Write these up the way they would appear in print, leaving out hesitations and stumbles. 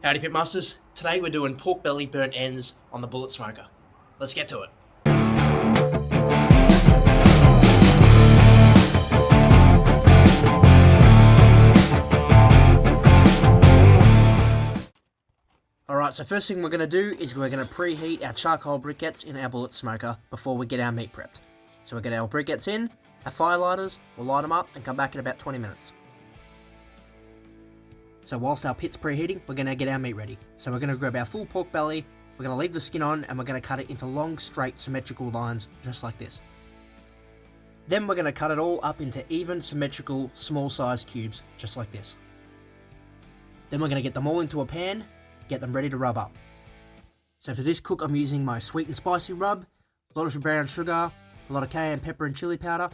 Howdy Pitmasters, today we're doing pork belly burnt ends on the bullet smoker. Let's get to it. Alright, so first thing we're going to do is we're going to preheat our charcoal briquettes in our bullet smoker before we get our meat prepped. So we'll get our briquettes in, our fire lighters, we'll light them up and come back in about 20 minutes. So whilst our pit's preheating, we're going to get our meat ready. So we're going to grab our full pork belly, we're going to leave the skin on and we're going to cut it into long, straight, symmetrical lines, just like this. Then we're going to cut it all up into even, symmetrical, small sized cubes, just like this. Then we're going to get them all into a pan, get them ready to rub up. So for this cook, I'm using my sweet and spicy rub, a lot of brown sugar, a lot of cayenne pepper and chili powder,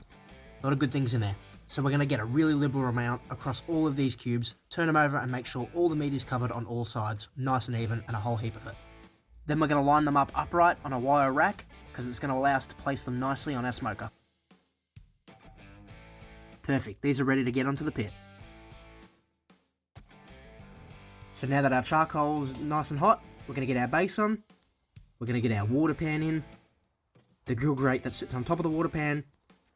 a lot of good things in there. So we're going to get a really liberal amount across all of these cubes, turn them over and make sure all the meat is covered on all sides, nice and even, and a whole heap of it. Then we're going to line them up upright on a wire rack, because it's going to allow us to place them nicely on our smoker. Perfect, these are ready to get onto the pit. So now that our charcoal's nice and hot, we're going to get our base on, we're going to get our water pan in, the grill grate that sits on top of the water pan,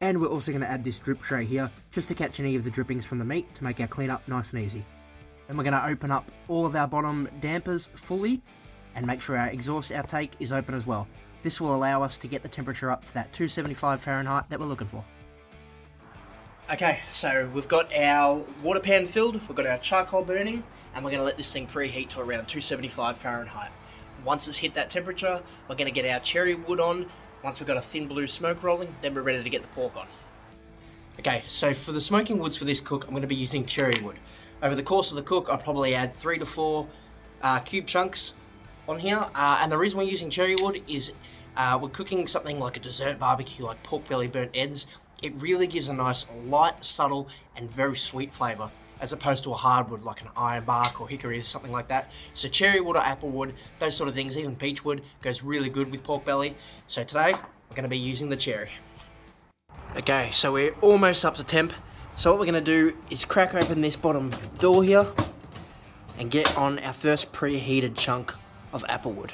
and we're also going to add this drip tray here, just to catch any of the drippings from the meat to make our cleanup nice and easy. Then we're going to open up all of our bottom dampers fully, and make sure our exhaust outtake is open as well. This will allow us to get the temperature up to that 275 Fahrenheit that we're looking for. Okay, so we've got our water pan filled, we've got our charcoal burning, and we're going to let this thing preheat to around 275 Fahrenheit. Once it's hit that temperature, we're going to get our cherry wood on. Once we've got a thin blue smoke rolling, then we're ready to get the pork on. Okay, so for the smoking woods for this cook, I'm going to be using cherry wood. Over the course of the cook, I'll probably add 3 to 4 cube chunks on here. And the reason we're using cherry wood is we're cooking something like a dessert barbecue, like pork belly burnt ends. It really gives a nice, light, subtle, and very sweet flavour, as opposed to a hardwood like an ironbark or hickory or something like that. So cherry wood or apple wood, those sort of things, even peach wood, goes really good with pork belly. So today, we're going to be using the cherry. Okay, so we're almost up to temp. So what we're going to do is crack open this bottom door here and get on our first preheated chunk of apple wood.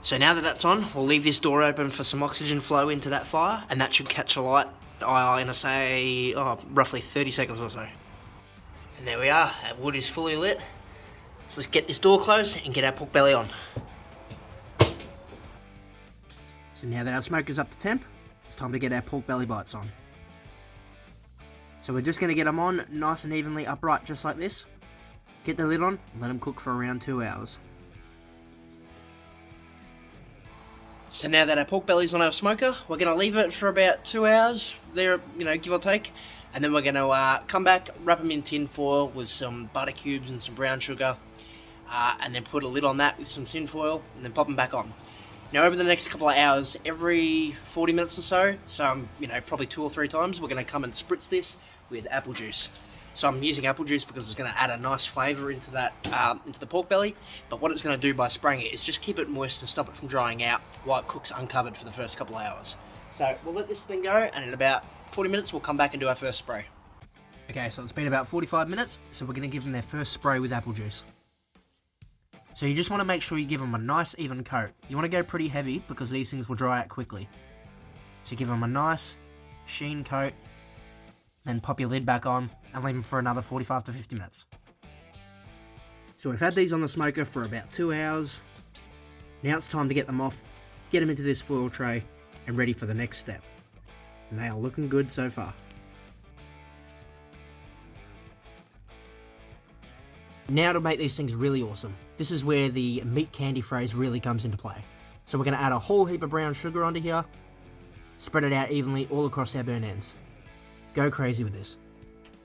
So now that that's on, we'll leave this door open for some oxygen flow into that fire, and that should catch a light, I'm going to say, roughly 30 seconds or so. And there we are, our wood is fully lit. So let's get this door closed and get our pork belly on. So now that our smoke is up to temp, it's time to get our pork belly bites on. So we're just going to get them on nice and evenly upright, just like this. Get the lid on and let them cook for around 2 hours. So now that our pork belly's on our smoker, we're going to leave it for about 2 hours, there, give or take. And then we're going to come back, wrap them in tin foil with some butter cubes and some brown sugar. And then put a lid on that with some tin foil, and then pop them back on. Now over the next couple of hours, every 40 minutes or so, probably 2 or 3 times, we're going to come and spritz this with apple juice. So I'm using apple juice because it's going to add a nice flavour into that, into the pork belly. But what it's going to do by spraying it is just keep it moist and stop it from drying out while it cooks uncovered for the first couple of hours. So we'll let this thing go, and in about 40 minutes we'll come back and do our first spray. Okay, so it's been about 45 minutes, so we're going to give them their first spray with apple juice. So you just want to make sure you give them a nice even coat. You want to go pretty heavy because these things will dry out quickly. So give them a nice sheen coat, then pop your lid back on and leave them for another 45 to 50 minutes. So we've had these on the smoker for about 2 hours. Now it's time to get them off, get them into this foil tray, and ready for the next step. And they are looking good so far. Now to make these things really awesome, this is where the meat candy phrase really comes into play. So we're going to add a whole heap of brown sugar onto here, spread it out evenly all across our burnt ends. Go crazy with this.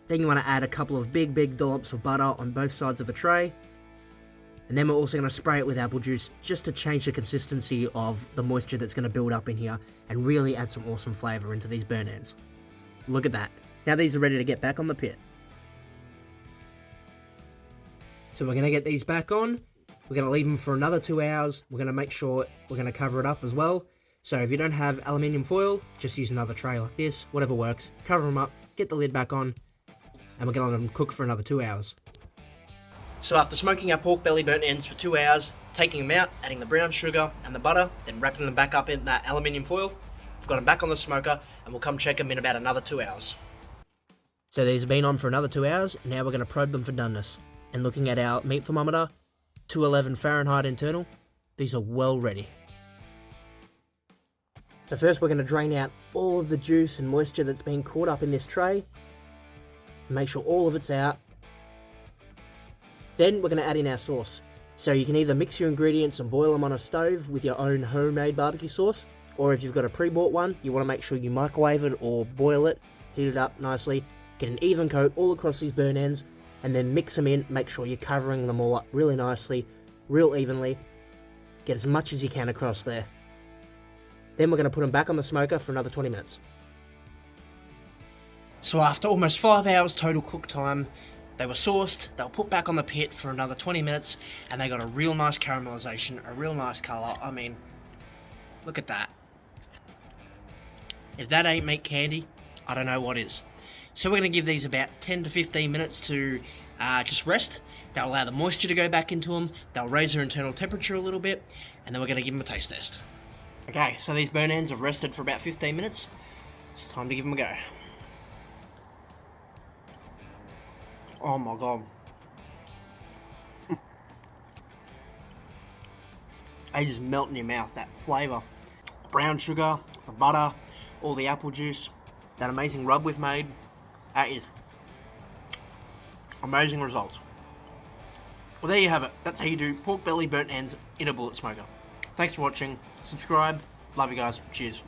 Then you want to add a couple of big dollops of butter on both sides of the tray. And then we're also going to spray it with apple juice just to change the consistency of the moisture that's going to build up in here and really add some awesome flavour into these burnt ends. Look at that. Now these are ready to get back on the pit. So we're going to get these back on. We're going to leave them for another 2 hours. We're going to make sure we're going to cover it up as well. So if you don't have aluminium foil, just use another tray like this, whatever works. Cover them up, get the lid back on, and we're going to let them cook for another 2 hours. So after smoking our pork belly burnt ends for 2 hours, taking them out, adding the brown sugar and the butter, then wrapping them back up in that aluminium foil, we've got them back on the smoker, and we'll come check them in about another 2 hours. So these have been on for another 2 hours. Now we're going to probe them for doneness. And looking at our meat thermometer, 211 Fahrenheit internal, these are well ready. So first we're going to drain out all of the juice and moisture that's been caught up in this tray. Make sure all of it's out. Then we're going to add in our sauce. So you can either mix your ingredients and boil them on a stove with your own homemade barbecue sauce, or if you've got a pre-bought one, you want to make sure you microwave it or boil it, heat it up nicely, get an even coat all across these burn ends, and then mix them in. Make sure you're covering them all up really nicely, real evenly. Get as much as you can across there. Then we're going to put them back on the smoker for another 20 minutes. So after almost 5 hours total cook time, they were sauced, they were put back on the pit for another 20 minutes, and they got a real nice caramelization, a real nice colour. I mean, look at that. If that ain't meat candy, I don't know what is. So we're going to give these about 10 to 15 minutes to just rest. They'll allow the moisture to go back into them, they'll raise their internal temperature a little bit, and then we're going to give them a taste test. Okay, so these burn ends have rested for about 15 minutes. It's time to give them a go. Oh my god. They just melt in your mouth, that flavour. Brown sugar, the butter, all the apple juice, that amazing rub we've made. That is amazing results. Well, there you have it. That's how you do pork belly burnt ends in a bullet smoker. Thanks for watching. Subscribe. Love you guys. Cheers.